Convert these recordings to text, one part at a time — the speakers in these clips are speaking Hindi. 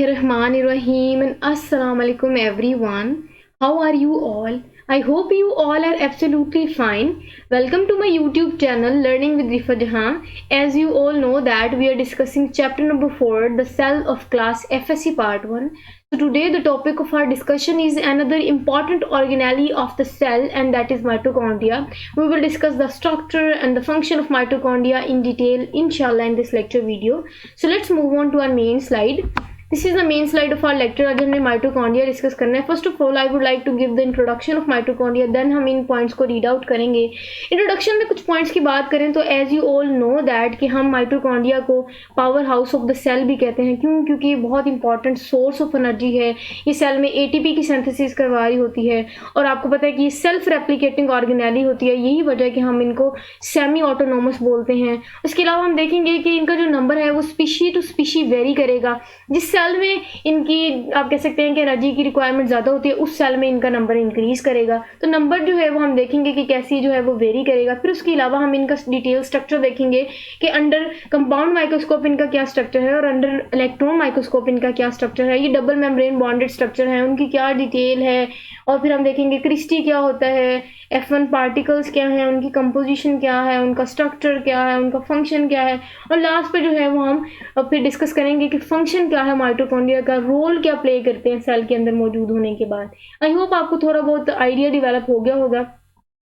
Rahim and Assalamu alaikum everyone. How are you all? I hope you all are absolutely fine. Welcome to my YouTube channel Learning with Rifa Jahan. As you all know that we are discussing chapter number 4, the cell of class FSC part 1. So today the topic of our discussion is another important organelle of the cell, and that is mitochondria. We will discuss the structure and the function of mitochondria in detail inshallah in this lecture video. So let's move on to our main slide. This is the main slide of our lecture. आज हमने माइटोकॉन्ड्रिया डिस्कस करना है. First of all I would like to give the introduction of mitochondria, then हम इन पॉइंट्स को रीड आउट करेंगे. इंट्रोडक्शन में कुछ पॉइंट्स की बात करें तो as you all know that कि हम माइटोकॉन्ड्रिया को power house of the cell भी कहते हैं. क्यों? क्योंकि ये बहुत इंपॉर्टेंट सोर्स ऑफ एनर्जी है. ये सेल में एटीपी की सिंथेसिस करवा रही होती है और आपको पता है कि ये सेल्फ रेप्लिकेटिंग ऑर्गेनेली होती है. यही वजह है कि हम इनको सेमी ऑटोनोमस बोलते हैं. इसके अलावा हम देखेंगे कि इनका जो नंबर है वो स्पीशी टू स्पीशी वेरी करेगा. जिस सेल में इनकी आप कह सकते हैं कि एनर्जी की रिक्वायरमेंट ज़्यादा होती है उस सेल में इनका नंबर इंक्रीज करेगा. तो नंबर जो है वो हम देखेंगे कि कैसी जो है वो वेरी करेगा. फिर उसके अलावा हम इनका डिटेल स्ट्रक्चर देखेंगे कि अंडर कंपाउंड माइक्रोस्कोप इनका क्या स्ट्रक्चर है और अंडर इलेक्ट्रॉन माइक्रोस्कोप इनका क्या स्ट्रक्चर है. ये डबल मेम्ब्रेन बॉन्डेड स्ट्रक्चर है, उनकी क्या डिटेल है. और फिर हम देखेंगे क्रिस्टी क्या होता है, F1 पार्टिकल्स क्या हैं, उनकी कंपोजिशन क्या है, उनका स्ट्रक्चर क्या है, उनका फंक्शन क्या है. और लास्ट पे जो है वो हम फिर डिस्कस करेंगे कि फंक्शन क्या है माइटोकॉन्ड्रिया का, रोल क्या प्ले करते हैं सेल के अंदर मौजूद होने के बाद. आई होप आपको थोड़ा बहुत आइडिया डेवलप हो गया होगा.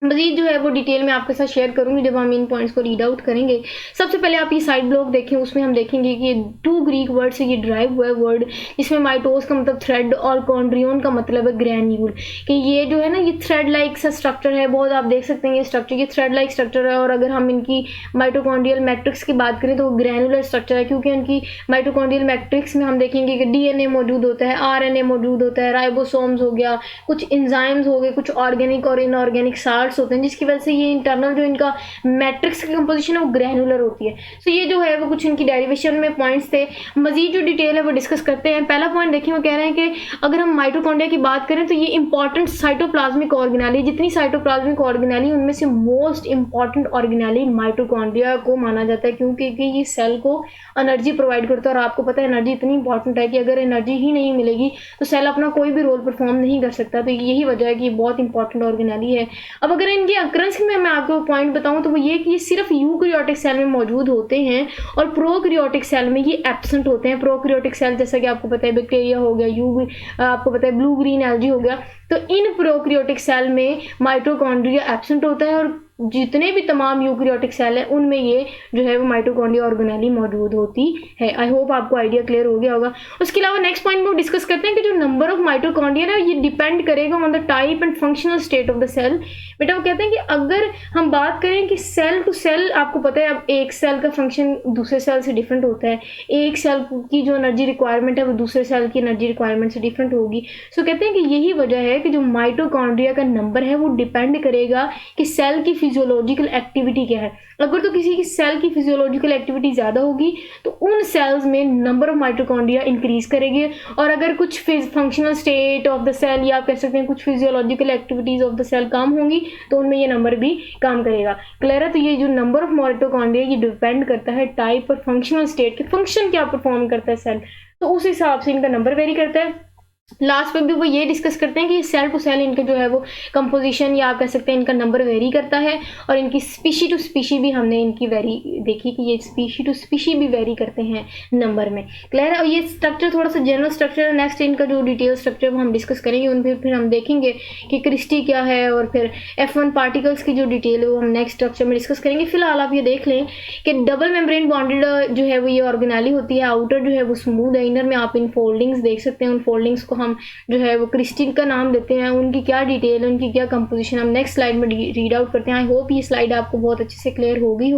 मजीद जो है वो डिटेल में आपके साथ शेयर करूंगी जब हम इन पॉइंट्स को रीड आउट करेंगे. सबसे पहले आप ये साइड ब्लॉक देखें, उसमें हम देखेंगे कि 2 ग्रीक वर्ड से ये ड्राइव हुआ है वर्ड, जिसमें माइटोस का मतलब थ्रेड और कॉन्ड्रियोन का मतलब है ग्रैन्यूल. कि ये जो है ना ये थ्रेड लाइक सा स्ट्रक्चर है. बहुत आप देख सकते हैं ये स्ट्रक्चर, ये थ्रेड लाइक स्ट्रक्चर है. और अगर हम इनकी माइटोकॉन्ड्रियल मैट्रिक्स की बात करें तो वो ग्रैनुलर स्ट्रक्चर है, क्योंकि उनकी माइटोकॉन्ड्रियल मैट्रिक्स में हम देखेंगे कि डीएनए मौजूद होता है, आरएनए मौजूद होता है, राइबोसोम्स हो गया, कुछ एंजाइम्स हो गए, कुछ ऑर्गेनिक और इनऑर्गेनिक साल्ट्स होते हैं, जिसकी वजह से ये इंटरनल जो इनका मैट्रिक्स की कंपोजिशन है वो ग्रैनुलर होती है. सो ये जो है वो कुछ इनकी डेरिवेशन में पॉइंट्स थे. मजीद जो डिटेल है वो डिस्कस करते हैं. पहला पॉइंट देखिए, वो कह रहे हैं कि अगर हम माइटोकॉन्ड्रिया की बात करें तो ये इंपॉर्टेंट साइटोप्लाज्मिक ऑर्गेनेली, जितनी साइटोप्लाज्मिक ऑर्गेनेली उनमें से मोस्ट इंपॉर्टेंट ऑर्गेनेली माइटोकॉन्ड्रिया को माना जाता है, क्योंकि ये सेल को एनर्जी प्रोवाइड करता है. और आपको पता है एनर्जी इतनी इंपॉर्टेंट है कि अगर एनर्जी ही नहीं मिलेगी तो सेल अपना कोई भी रोल परफॉर्म नहीं कर सकता. तो यही वजह है कि ये बहुत इंपॉर्टेंट ऑर्गेनेली है. अब अगर इनकी अक्रंस में मैं आपको पॉइंट बताऊं तो वो ये कि ये सिर्फ यूकैरियोटिक सेल में मौजूद होते हैं और प्रोकैरियोटिक सेल में ये एब्सेंट होते हैं. प्रोकैरियोटिक सेल जैसा कि आपको पता है बैक्टीरिया हो गया, आपको पता है ब्लू ग्रीन एल्गी हो गया, तो इन प्रोकैरियोटिक सेल में माइटोकॉन्ड्रिया एब्सेंट होता है. और जितने भी तमाम यूकैरियोटिक सेल हैं उनमें ये जो है वो माइटोकॉन्ड्रिया ऑर्गेनेली मौजूद होती है. आई होप आपको आइडिया क्लियर हो गया होगा. उसके अलावा नेक्स्ट पॉइंट में डिस्कस करते हैं कि जो नंबर ऑफ माइटोकॉन्ड्रिया है ये डिपेंड करेगा on the type and functional state of the cell. बेटा वो कहते हैं कि अगर हम बात करें कि सेल टू सेल, आपको पता है अब एक सेल का फंक्शन दूसरे सेल से डिफरेंट होता है, एक सेल की जो एनर्जी रिक्वायरमेंट है वो दूसरे सेल की एनर्जी रिक्वायरमेंट से डिफरेंट होगी. सो कहते हैं कि यही वजह है कि जो माइटोकॉन्ड्रिया का नंबर है वो डिपेंड करेगा कि सेल की फिजियोलॉजिकल एक्टिविटी क्या है. अगर तो किसी की सेल की फिजियोलॉजिकल एक्टिविटी ज़्यादा होगी तो उन सेल्स में नंबर ऑफ माइटोकॉन्ड्रिया इंक्रीज करेगी. और अगर कुछ functional state of the cell या आप कह सकते हैं कुछ physiological activities of the cell कम होंगी तो उनमें ये नंबर भी काम करेगा. क्लियर है? तो ये जो नंबर ऑफ माइटोकॉन्ड्रिया ये डिपेंड करता है टाइप और फंक्शनल स्टेट के, फंक्शन क्या परफॉर्म करता है सेल, तो उस हिसाब से इनका नंबर वेरी करता है. लास्ट पे भी वो ये डिस्कस करते हैं कि सेल टू सेल इनके जो है वो कंपोजिशन या आप कह सकते हैं इनका नंबर वेरी करता है. और इनकी स्पीशी टू स्पीशी भी हमने इनकी वेरी देखी कि ये स्पीशी टू स्पीशी भी वेरी करते हैं नंबर में. क्लियर है? और ये स्ट्रक्चर थोड़ा सा जनरल स्ट्रक्चर है. नेक्स्ट इनका जो डिटेल स्ट्रक्चर वो हम डिस्कस करेंगे. उन फिर हम देखेंगे कि क्रिस्टी क्या है और फिर F1 पार्टिकल्स की जो डिटेल है वो हम नेक्स्ट स्ट्रक्चर में डिस्कस करेंगे. फिलहाल आप ये देख लें कि डबल मेम्ब्रेन बॉन्डेड जो है वो ये ऑर्गेनेली होती है. आउटर जो है वो स्मूथ है, इनर में आप इन फोल्डिंग्स देख सकते हैं. उन फोल्डिंग्स को हम जो है वो क्रिस्टीन का नाम देते हैं. उनकी क्या डिटेल है, उनकी क्या कंपोजिशन हम नेक्स्ट स्लाइड में रीड आउट करते हैं. आई होप ये स्लाइड आपको बहुत अच्छे से क्लियर होगी.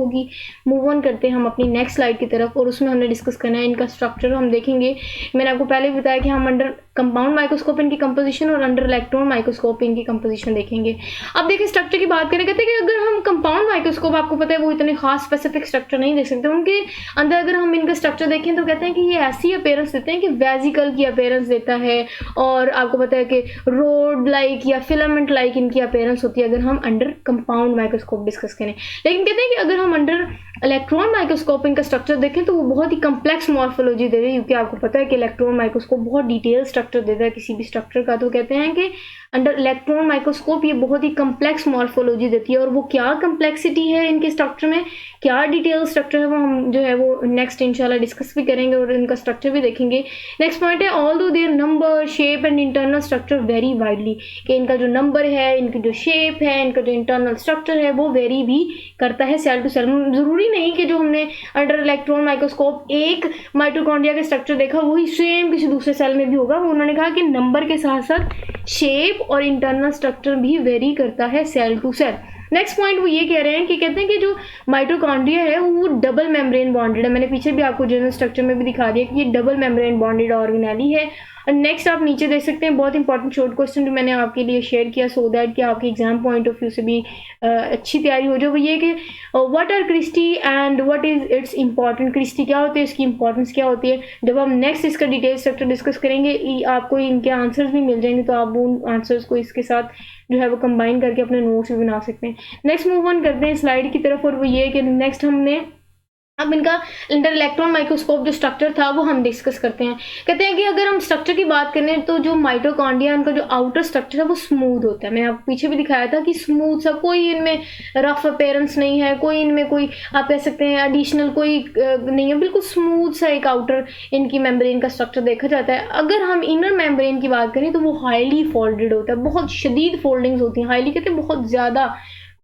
मूव ऑन करते हैं हम अपनी नेक्स्ट स्लाइड की तरफ और उसमें हमने डिस्कस करना है इनका स्ट्रक्चर. हम देखेंगे, मैंने आपको पहले भी बताया कि हम अंडर कंपाउंड माइक्रोस्कोप इनकी कंपोजिशन और अंडर इलेक्ट्रॉन माइक्रोस्कोप इनकी कंपोजिशन देखेंगे. अब देखिए स्ट्रक्चर की बात करें, कहते हैं कि अगर हम कंपाउंड माइक्रोस्कोप, आपको पता है वो इतने खास स्पेसिफिक स्ट्रक्चर नहीं देख सकते, उनके अंदर अगर हम इनका स्ट्रक्चर देखें तो कहते हैं कि ये ऐसी अपीयरेंस देते हैं कि वेजिकल की अपीयरेंस देता है. और आपको पता है कि रोड लाइक या फिलामेंट लाइक इनकी अपीयरेंस होती है अगर हम अंडर कंपाउंड माइक्रोस्कोप डिस्कस करें. लेकिन कहते हैं कि अगर हम अंडर इलेक्ट्रॉन माइक्रोस्कोप इनका स्ट्रक्चर देखें तो वो बहुत ही कम्प्लेक्स मॉर्फोलॉजी दे रहे हैं, क्योंकि आपको पता है कि इलेक्ट्रॉन माइक्रोस्कोप बहुत डिटेल स्ट्रक्चर देता है किसी भी स्ट्रक्चर का। तो कहते हैं कि अंडर इलेक्ट्रॉन माइक्रोस्कोप ये बहुत ही कम्प्लेक्स मॉर्फोलॉजी देती है। और वो क्या कम्प्लेक्सिटी है इनके स्ट्रक्चर में, क्या डिटेल स्ट्रक्चर है, वो हम जो है वो नेक्स्ट इंशाल्लाह डिस्कस भी करेंगे और इनका स्ट्रक्चर भी देखेंगे। नेक्स्ट पॉइंट है although their number shape and internal structure vary widely, कि इनका जो नंबर है, इनकी जो शेप है, इनका जो इंटरनल स्ट्रक्चर है वो वेरी भी करता है सेल टू सेल। जरूरी नहीं कि जो हमने अंडर इलेक्ट्रॉन माइक्रोस्कोप एक माइटोकॉन्ड्रिया का स्ट्रक्चर देखा वही सेम किसी दूसरे सेल में भी होगा। वो उन्होंने कहा कि नंबर के साथ साथ शेप और इंटरनल स्ट्रक्चर भी वेरी करता है cell to cell. Next point वो ये कह रहे हैं कि कहते हैं कि जो माइटोकॉन्ड्रिया है वो डबल मेम्ब्रेन बॉन्डेड है। मैंने पीछे भी आपको जनरल स्ट्रक्चर में भी दिखा दिया कि ये डबल मेम्ब्रेन बॉन्डेड ऑर्गेनेली है। और नेक्स्ट आप नीचे देख सकते हैं बहुत इंपॉर्टेंट शॉर्ट क्वेश्चन जो मैंने आपके लिए शेयर किया सो दैट कि आपके एग्जाम पॉइंट ऑफ व्यू से भी अच्छी तैयारी हो जाए। वो ये कि what are cristae and what is its important, cristae क्या होती है, इसकी इंपॉर्टेंस क्या होती है। जब हम नेक्स्ट इसका डिटेल स्ट्रक्चर डिस्कस करेंगे आपको इनके आंसर्स भी मिल जाएंगे, तो आप उन आंसर्स को इसके साथ जो है वो कंबाइन करके अपने नोट्स भी बना सकते हैं। नेक्स्ट मूव ऑन करते हैं स्लाइड की तरफ, और वो ये कि नेक्स्ट हमने अब इनका अंडर इलेक्ट्रॉन माइक्रोस्कोप जो स्ट्रक्चर था वो हम डिस्कस करते हैं। कहते हैं कि अगर हम स्ट्रक्चर की बात करें तो जो माइटोकॉन्ड्रिया उनका जो आउटर स्ट्रक्चर है वो स्मूथ होता है। मैंने आपको पीछे भी दिखाया था कि स्मूथ सा, कोई इनमें रफ अपेयरेंस नहीं है, कोई इनमें कोई आप कह सकते हैं एडिशनल कोई नहीं है, बिल्कुल स्मूथ सा एक आउटर इनकी मेम्ब्रेन का स्ट्रक्चर देखा जाता है। अगर हम इनर मेम्ब्रेन की बात करें तो वो हाईली फोल्डेड होता है, बहुत शदीद फोल्डिंग्स होती हैं। हाईली कहते हैं बहुत ज़्यादा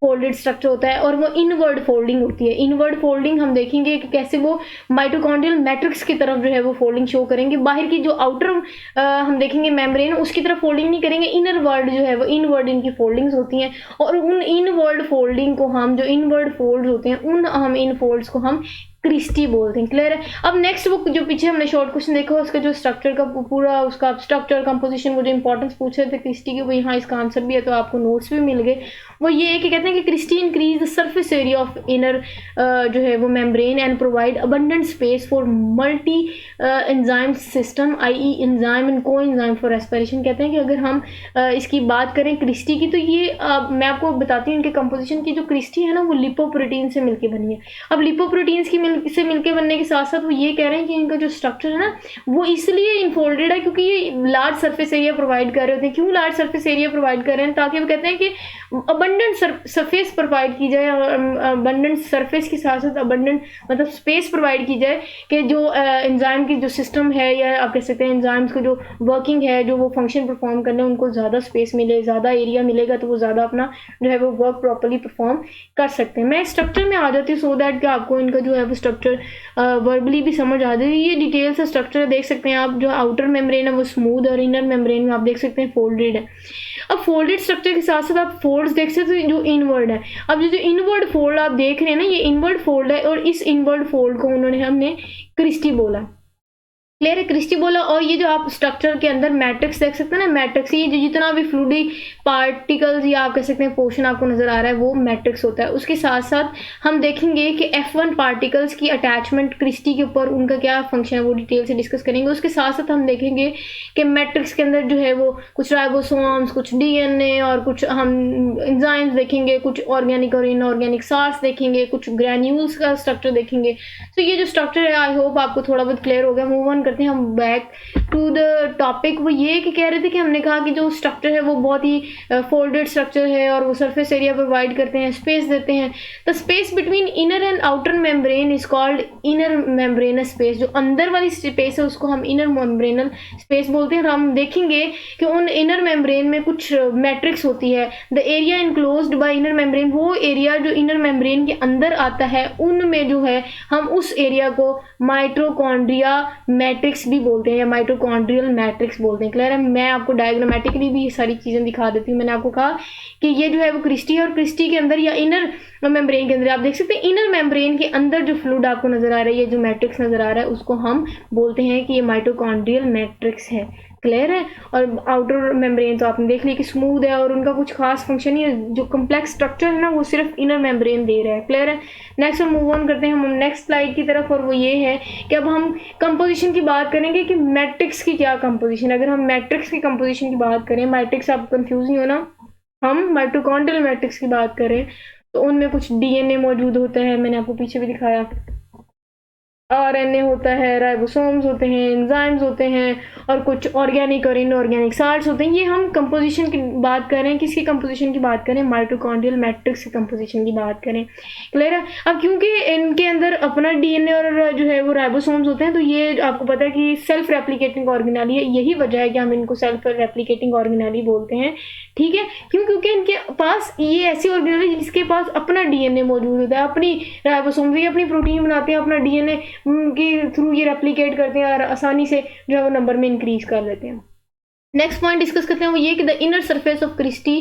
फोल्डेड स्ट्रक्चर होता है, और वो इनवर्ड फोल्डिंग होती है। इनवर्ड फोल्डिंग हम देखेंगे कि कैसे वो माइटोकॉन्ड्रियल मैट्रिक्स की तरफ जो है वो फोल्डिंग शो करेंगे। बाहर की जो आउटर हम देखेंगे मेम्ब्रेन उसकी तरफ फोल्डिंग नहीं करेंगे, इनर वर्ड जो है वो इनवर्ड इनकी फोल्डिंग्स होती हैं। और उन इनवर्ड फोल्डिंग को हम जो इनवर्ड फोल्ड होते हैं उन हम इन फोल्ड्स को हम क्रिस्टी बोलते हैं। क्लियर है। अब नेक्स्ट वो जो पीछे हमने शॉर्ट क्वेश्चन देखा उसका जो स्ट्रक्चर का पूरा उसका स्ट्रक्चर कंपोजिशन वो जो इंपॉर्टेंस पूछ रहे थे क्रिस्टी की, वो यहाँ इसका आंसर भी है, तो आपको नोट्स भी मिल गए। वो ये है कि कहते हैं कि cristae increase the surface area of inner जो है वो membrane and provide abundant space for multi enzyme system I enzyme and coenzyme for respiration. कहते हैं कि अगर हम इसकी बात करें क्रिस्टी की तो ये मैं आपको बताती हूँ इनके कंपोजिशन की। जो क्रिस्टी है ना वो लिपोप्रोटीन से मिलकर बनी है। अब लिपोप्रोटीन्स की से मिलके बनने के साथ साथ वो ये कह रहे हैं कि इनका जो स्ट्रक्चर है ना वो इसलिए इनफोल्डेड है क्योंकि ये लार्ज सरफेस एरिया प्रोवाइड कर रहे होते हैं। क्यों लार्ज सरफेस एरिया प्रोवाइड कर रहे हैं? ताकि वो कहते हैं कि अबंडेंट सरफेस प्रोवाइड की जाए, और अबंडेंट सरफेस के साथ साथ अबंडेंट मतलब स्पेस प्रोवाइड की जाए कि जो एंजाइम की जो सिस्टम है या आप कह सकते हैं एंजाइम्स को जो वर्किंग है, जो वो फंक्शन परफॉर्म करने उनको ज़्यादा स्पेस मिले, ज़्यादा एरिया मिलेगा तो वो ज़्यादा अपना जो है वो वर्क प्रॉपरली परफॉर्म कर सकते हैं। मैं स्ट्रक्चर में आ जाती हूँ सो दैट कि आपको इनका जो है वो स्ट्रक्चर वर्बली भी समझ आ जाए। ये डिटेल से स्ट्रक्चर देख सकते हैं आप। जो आउटर मेम्ब्रेन है वो स्मूथ और इनर मेम्ब्रेन में आप देख सकते हैं फोल्डेड है। अब फोल्डेड स्ट्रक्चर के साथ साथ आप फोल्ड्स देख सकते हैं जो इनवर्ड है। अब जो इनवर्ड फोल्ड आप देख रहे हैं ना ये इनवर्ड फोल्ड है, और इस इनवर्ड फोल्ड को हमने क्रिस्टी बोला। क्लियर है, क्रिस्टी बोला। और ये जो आप स्ट्रक्चर के अंदर मैट्रिक्स देख सकते हैं ना, मैट्रिक्स ये जो जितना भी फ्लूडी पार्टिकल्स या आप कह सकते हैं पोर्शन आपको नजर आ रहा है वो मैट्रिक्स होता है। उसके साथ साथ हम देखेंगे कि F1 पार्टिकल्स की अटैचमेंट क्रिस्टी के ऊपर उनका क्या फंक्शन है वो डिटेल से डिस्कस करेंगे। उसके साथ साथ हम देखेंगे कि मैट्रिक्स के अंदर जो है वो कुछ राइबोसोम्स, कुछ DNA और कुछ हम एंजाइम्स देखेंगे, कुछ ऑर्गेनिक और इनऑर्गेनिक साल्ट्स देखेंगे, कुछ ग्रैन्यूल्स का स्ट्रक्चर देखेंगे। तो ये जो स्ट्रक्चर है आई होप आपको थोड़ा बहुत क्लियर हो गया। मूव ऑन करते हैं हम बैक टू द टॉपिक। वो ये कि कह रहे थे कि हमने कहा कि जो स्ट्रक्चर है वो बहुत ही फोल्डेड स्ट्रक्चर है और वो सरफेस एरिया प्रोवाइड करते हैं, स्पेस देते हैं। The space between inner and outer membrane is called inner membranal space. जो अंदर वाली स्पेस है उसको हम इनर मेम्ब्रेनल स्पेस बोलते हैं। और हम देखेंगे कि उन इनर मेम्ब्रेन में कुछ मैट्रिक्स होती है। The area enclosed bye inner membrane, वो एरिया जो इनर मेम्ब्रेन के अंदर आता है उनमें जो है हम उस एरिया को माइटोकॉन्ड्रिया मैट्रिक्स भी बोलते हैं या माइटोकॉन्ड्रियल मैट्रिक्स बोलते हैं। क्लियर है। मैं आपको डायग्रामेटिकली भी ये सारी चीज़ें दिखा देती हूँ। मैंने आपको कहा कि ये जो है वो क्रिस्टी है, और क्रिस्टी के अंदर या इनर मेम्ब्रेन के अंदर आप देख सकते हैं इनर मेम्ब्रेन के अंदर जो फ्लूइड आपको नजर आ रहा है, ये जो मैट्रिक्स नजर आ रहा है उसको हम बोलते हैं कि ये माइटोकॉन्ड्रियल मैट्रिक्स है। क्लियर है। और आउटर मेम्ब्रेन तो आपने देख लिया कि स्मूथ है और उनका कुछ खास फंक्शन नहीं है। जो कम्प्लेक्स स्ट्रक्चर है ना वो सिर्फ इनर मेम्ब्रेन दे रहा है। क्लियर है। नेक्स्ट हम मूव ऑन करते हैं हम नेक्स्ट स्लाइड की तरफ, और वो ये है कि अब हम कंपोजिशन की बात करेंगे कि मैट्रिक्स की क्या कंपोजिशन है। अगर हम मैट्रिक्स की कंपोजिशन की बात करें, मैट्रिक्स आप कंफ्यूज नहीं हो ना, हम माइटोकॉन्ड्रियल मैट्रिक्स की बात करें तो उनमें कुछ डीएनए मौजूद होता है, मैंने आपको पीछे भी दिखाया, आरएनए होता है, राइबोसोम्स होते हैं, एंजाइम्स होते हैं और कुछ ऑर्गेनिक और इनऑर्गेनिक साल्ट्स होते हैं। ये हम कंपोजिशन की बात कर रहे हैं, किसकी कंपोजिशन की बात करें, माइटोकॉन्ड्रियल मैट्रिक्स की कंपोजिशन की बात करें। क्लियर है। अब क्योंकि इनके अंदर अपना डीएनए और जो है वो राइबोसोम्स होते हैं, तो ये आपको पता है कि सेल्फ रेप्लिकेटिंग ऑर्गेनेली है। यही वजह है कि हम इनको सेल्फ रेप्लिकेटिंग ऑर्गेनेली बोलते हैं। ठीक है, क्यों? क्योंकि इनके पास ये ऐसी ऑर्गेनेली जिसके पास अपना डीएनए मौजूद होता है, अपनी राइबोसोम्स, ये अपनी प्रोटीन बनाते हैं, अपना डीएनए के थ्रू ये रेप्लिकेट करते हैं और आसानी से जो है वो नंबर में इंक्रीज कर लेते हैं। नेक्स्ट पॉइंट डिस्कस करते हैं वो ये कि the inner surface of cristae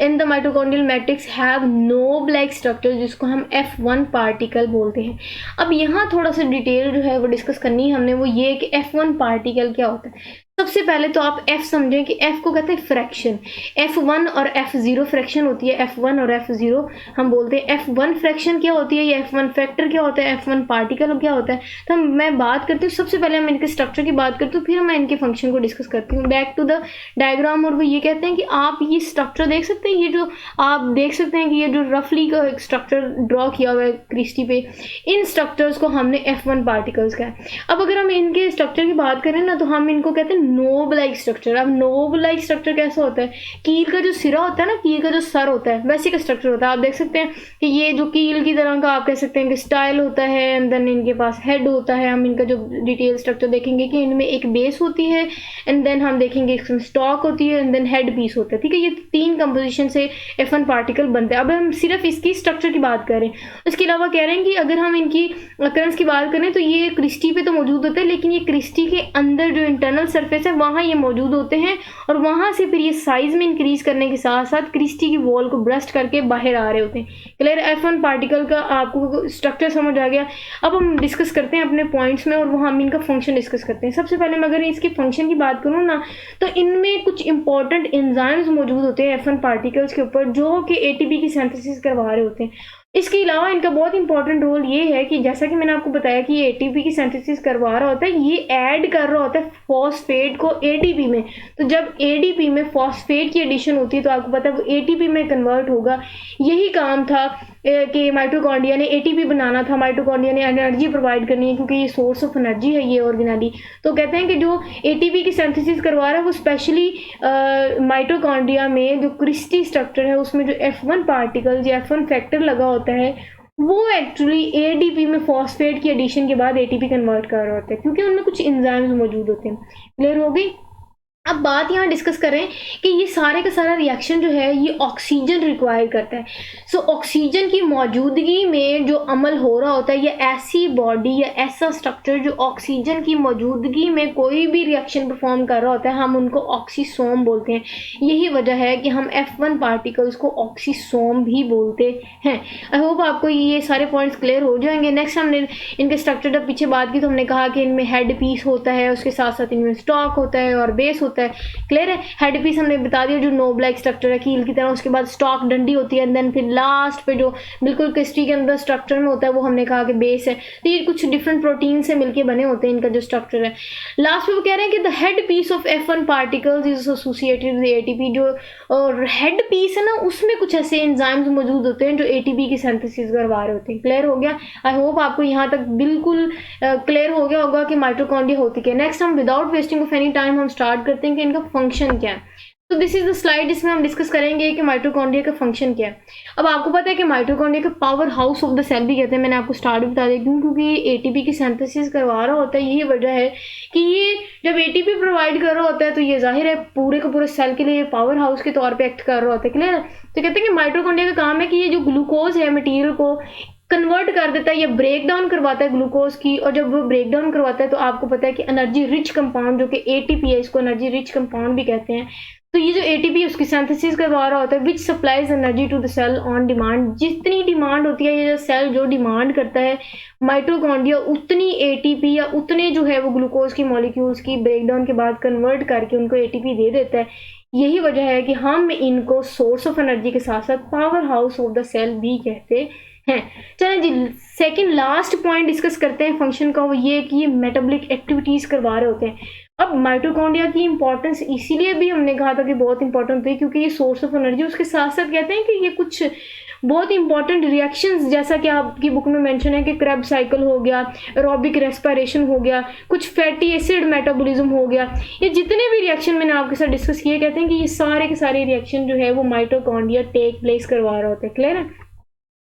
in the mitochondrial matrix have knob like structure, जिसको हम F1 पार्टिकल बोलते हैं। अब यहाँ थोड़ा सा डिटेल जो है वो डिस्कस करनी है हमने, वो ये कि F1 पार्टिकल क्या होता है। सबसे पहले तो आप F समझें कि F को कहते हैं फ्रैक्शन। F1 और F0 फ्रैक्शन होती है, F1 और F0 हम बोलते हैं। F1 फ्रैक्शन क्या होती है, या F1 फैक्टर क्या होता है, F1 पार्टिकल क्या होता है। तो मैं बात करती हूँ, सबसे पहले हम इनके स्ट्रक्चर की बात करती हूँ, फिर मैं इनके फंक्शन को डिस्कस करती हूँ। बैक टू द डायग्राम, और वो ये कहते हैं कि आप ये स्ट्रक्चर देख सकते हैं, ये जो आप देख सकते हैं कि ये जो रफली का एक स्ट्रक्चर ड्रॉ किया हुआ है क्रिस्टी पे, इन स्ट्रक्चर्स को हमने F1 पार्टिकल्स का है। अब अगर हम इनके स्ट्रक्चर की बात करें ना, तो हम इनको कहते हैं नोब लाइक स्ट्रक्चर। अब नोब लाइक स्ट्रक्चर कैसा होता है, कील का जो सिरा होता है ना, कील का जो सर होता है, वैसे का स्ट्रक्चर होता है। आप देख सकते हैं कि ये जो कील की तरह का आप कह सकते हैं कि स्टाइल होता है, एंड देन इनके पास हेड होता है। हम इनका जो डिटेल स्ट्रक्चर देखेंगे कि इनमें एक बेस होती है, एंड देन हम देखेंगे इसमें स्टॉक होती है, एंड देन हेड पीस होता है। ठीक है, ये तीन कंपोजिशन से F1 पार्टिकल बनते हैं। अब हम सिर्फ इसकी स्ट्रक्चर की बात करें, उसके अलावा कह रहे हैं कि अगर हम इनकी अकरेंस की बात करें तो ये क्रिस्टी पे तो मौजूद होते हैं, लेकिन ये क्रिस्टी के अंदर जो इंटरनल सरफेस है वहाँ ये मौजूद होते हैं, और वहाँ से फिर ये साइज में इंक्रीज करने के साथ साथ क्रिस्टी की वॉल को ब्रस्ट करके बाहर आ रहे होते हैं। क्लियर, F1 पार्टिकल का आपको स्ट्रक्चर समझ आ गया। अब हम डिस्कस करते हैं अपने पॉइंट्स में, और वहाँ हम इनका फंक्शन डिस्कस करते हैं। सबसे पहले मैं अगर इसके फंक्शन की बात करूँ ना, तो इनमें कुछ इंपॉर्टेंट एंजाइम्स मौजूद होते हैं F1 पार्टिकल्स के ऊपर, जो कि ATP की सिंथेसिस करवा रहे होते हैं। इसके अलावा इनका बहुत इंपॉर्टेंट रोल ये है कि जैसा कि मैंने आपको बताया कि ये ATP की सिंथेसिस करवा रहा होता है, ये ऐड कर रहा होता है फॉस्फेट को ATP में। तो जब ADP में फॉस्फेट की एडिशन होती है तो आपको पता है वो ATP में कन्वर्ट होगा। यही काम था कि माइटोकॉन्ड्रिया ने ATP बनाना था, माइटोकॉन्ड्रिया ने एनर्जी प्रोवाइड करनी है, क्योंकि ये सोर्स ऑफ एनर्जी है ये ऑर्गेनेली। तो कहते हैं कि जो ATP की सिंथेसिस करवा रहा है वो स्पेशली माइटोकॉन्ड्रिया में जो क्रिस्टी स्ट्रक्चर है उसमें जो F1 पार्टिकल या F1 फैक्टर लगा होता है, वो एक्चुअली ADP में फॉस्फेट की एडिशन के बाद ATP कन्वर्ट कर रहा होता है, क्योंकि उनमें कुछ एंजाइम्स मौजूद होते हैं। क्लियर हो गई। अब बात यहाँ डिस्कस करें कि ये सारे का सारा रिएक्शन जो है ये ऑक्सीजन रिक्वायर करता है। सो ऑक्सीजन की मौजूदगी में जो अमल हो रहा होता है, ये ऐसी बॉडी या ऐसा स्ट्रक्चर जो ऑक्सीजन की मौजूदगी में कोई भी रिएक्शन परफॉर्म कर रहा होता है, हम उनको ऑक्सीसोम बोलते हैं। यही वजह है कि हम F1 पार्टिकल्स को ऑक्सीसोम भी बोलते हैं। आई होप आपको ये सारे पॉइंट्स क्लियर हो जाएंगे। नेक्स्ट हमने इनके स्ट्रक्चर जब पीछे बात की तो हमने कहा कि इनमें हेड पीस होता है, उसके साथ साथ इनमें स्टॉक होता है और बेस होता है। क्लियर है। हेड पीस हमने बता दिया जो नोब लाइक स्ट्रक्चर है कील की तरह, उसके बाद स्टॉक डंडी होती है, एंड देन फिर लास्ट पे जो बिल्कुल क्रिस्टी के अंदर स्ट्रक्चर में होता है वो हमने कहा कि बेस है। तो ये कुछ डिफरेंट प्रोटीन से मिलके बने होते हैं इनका जो स्ट्रक्चर है। लास्ट पे वो कह रहे हैं कि the head piece of F1 particles is associated with ATP। जो और हेड पीस है ना, उसमें कुछ ऐसे एंजाइम्स मौजूद होते हैं जो ATP की सिंथेसिस करवा रहे होते हैं। क्लियर हो गया। आई होप आपको यहाँ तक बिल्कुल क्लियर हो गया होगा कि माइटोकॉन्ड्रिया होती क्या है। नेक्स्ट हम without wasting of any time हम स्टार्ट करते हैं कि इनका फंक्शन क्या है। तो दिस इज द स्लाइड जिसमें हम डिस्कस करेंगे कि माइटोकॉन्ड्रिया का फंक्शन क्या है। अब आपको पता है कि माइटोकॉन्ड्रिया का power house of the cell भी कहते हैं। मैंने आपको स्टार्ट बता दिया क्यों, क्योंकि ATP की सिंथेसिस करवा रहा होता है। यही वजह है कि ये जब ATP प्रोवाइड कर रहा होता है तो ये जाहिर है पूरे के पूरे सेल के लिए पावर हाउस के तौर पर एक्ट कर रहा होता है। क्लियर है। तो कहते हैं कि माइटोकॉन्ड्रिया का काम है कि ये जो ग्लूकोज है मटीरियल को कन्वर्ट कर देता है या ब्रेक डाउन करवाता है ग्लूकोज की, और जब वो ब्रेक डाउन करवाता है तो आपको पता है कि एनर्जी रिच कंपाउंड जो कि ATP है, इसको एनर्जी रिच कंपाउंड भी कहते हैं। तो ये जो ATP उसकी सिंथेसिस करवा रहा होता है which supplies energy to the cell on demand. जितनी डिमांड होती है, ये जो सेल जो डिमांड करता है माइटोकॉन्ड्रिया उतनी ATP या उतने जो है वो ग्लूकोज की मॉलिक्यूल्स की ब्रेकडाउन के बाद कन्वर्ट करके उनको ATP दे देता है। यही वजह है कि हम इनको सोर्स ऑफ एनर्जी के साथ साथ power house of the cell भी कहते हैं। चलें जी, सेकंड लास्ट पॉइंट डिस्कस करते हैं फंक्शन का, वो ये कि ये मेटाबॉलिक एक्टिविटीज करवा रहे होते हैं। अब माइटोकॉन्ड्रिया की इंपॉर्टेंस इसीलिए भी हमने कहा था कि बहुत इंपॉर्टेंट होती है क्योंकि ये सोर्स ऑफ एनर्जी, उसके साथ साथ कहते हैं कि ये कुछ बहुत इंपॉर्टेंट रिएक्शंस, जैसा कि आपकी बुक में मेंशन है कि क्रेब्स साइकिल हो गया, एरोबिक रेस्पिरेशन हो गया, कुछ फैटी एसिड मेटाबॉलिज्म हो गया, ये जितने भी रिएक्शन मैंने आपके साथ डिस्कस किए, कहते हैं कि ये सारे के सारे रिएक्शन जो है वो माइटोकॉन्ड्रिया टेक प्लेस करवा रहे होते हैं। क्लियर है?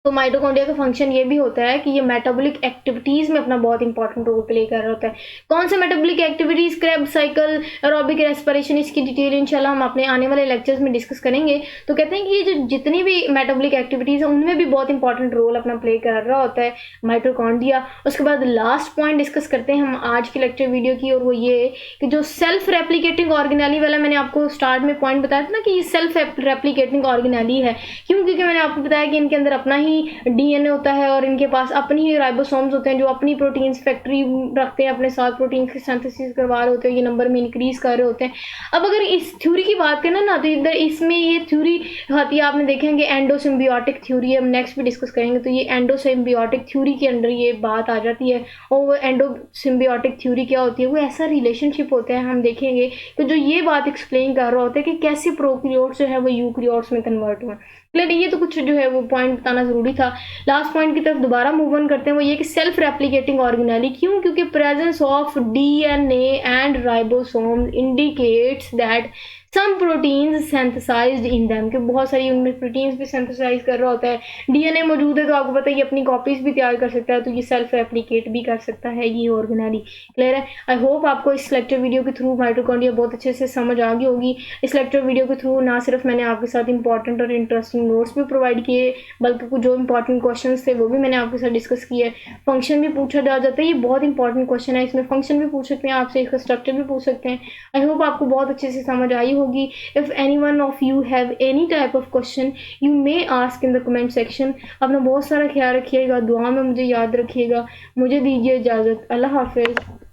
तो माइटोकॉन्ड्रिया का फंक्शन ये भी होता है कि ये मेटाबॉलिक एक्टिविटीज में अपना बहुत इंपॉर्टेंट रोल प्ले कर रहा होता है। कौन से metabolic activities, Krebs cycle, aerobic respiration, इसकी डिटेल इंशाल्लाह हम अपने आने वाले लेक्चर्स में डिस्कस करेंगे। तो कहते हैं कि ये जो जितनी भी मेटाबॉलिक एक्टिविटीज है उनमें भी बहुत इंपॉर्टेंट रोल अपना प्ले कर रहा होता है माइटोकॉन्ड्रिया। उसके बाद लास्ट पॉइंट डिस्कस करते हैं हम आज की लेक्चर वीडियो की, और वो ये कि जो सेल्फ रेप्लिकेटिंग ऑर्गेनेली वाला मैंने आपको स्टार्ट में पॉइंट बताया था ना कि ये सेल्फ रेप्लिकेटिंग ऑर्गेनेली है। क्यों? क्योंकि मैंने आपको बताया कि इनके अंदर अपना ही डीएनए होता है और इनके पास अपनी ही राइबोसोम्स होते हैं जो अपनी प्रोटीन्स फैक्ट्री रखते हैं, अपने साथ प्रोटीन की सिंथेसिस करवा रहे होते हैं, ये नंबर में इंक्रीज कर रहे होते हैं। अब अगर इस थ्योरी की बात करें ना तो इधर इसमें ये थ्योरी होती है, आपने देखेंगे एंडोसिम्बियोटिक थ्योरी, हम नेक्स्ट भी डिस्कस करेंगे। तो ये एंडोसिम्बियोटिक थ्योरी के अंदर ये बात आ जाती है। और वो एंडोसिम्बियोटिक थ्योरी क्या होती है? वो ऐसा रिलेशनशिप होता है, हम देखेंगे कि जो ये बात एक्सप्लेन कर रहा होता है कि कैसे प्रोकैरियोट्स जो है वो यूकैरियोट्स में कन्वर्ट हुए। क्लियर? ये तो कुछ जो है वो पॉइंट बताना जरूरी था। लास्ट पॉइंट की तरफ दोबारा मूव ऑन करते हैं, वो ये कि सेल्फ रेप्लिकेटिंग ऑर्गेनेली। क्यों? क्योंकि presence of DNA and ribosome indicates that some proteins synthesized in them, कि बहुत सारी उनमें प्रोटीन्स भी सिंथेसाइज कर रहा होता है। डीएनए मौजूद है तो आपको पता है ये अपनी कॉपीज भी तैयार कर सकता है, तो ये सेल्फ रेप्लिकेट भी कर सकता है ये ऑर्गेनेली। क्लियर है? आई होप आपको इस लेक्चर वीडियो के थ्रू माइटोकॉन्ड्रिया बहुत अच्छे से समझ आ गई होगी। इस लेक्चर वीडियो के थ्रू ना सिर्फ मैंने आपके साथ इंपॉर्टेंट और इंटरेस्टिंग नोट्स भी प्रोवाइड किए, बल्कि कुछ जो इंपॉर्टेंट क्वेश्चन थे वो भी मैंने आपके साथ डिस्कस किए। फंक्शन भी पूछा जा जाता है, ये बहुत इंपॉर्टेंट क्वेश्चन है, इसमें फंक्शन भी पूछ सकते हैं आपसे, इसका स्ट्रक्चर भी पूछ सकते हैं। आई होप आपको बहुत अच्छे से समझ आई होगी। If any one of you have any type of question you may ask in the comment section। अपना बहुत सारा ख्याल रखिएगा, दुआ में मुझे याद रखिएगा। मुझे दीजिए इजाज़त। अल्लाह हाफिज़।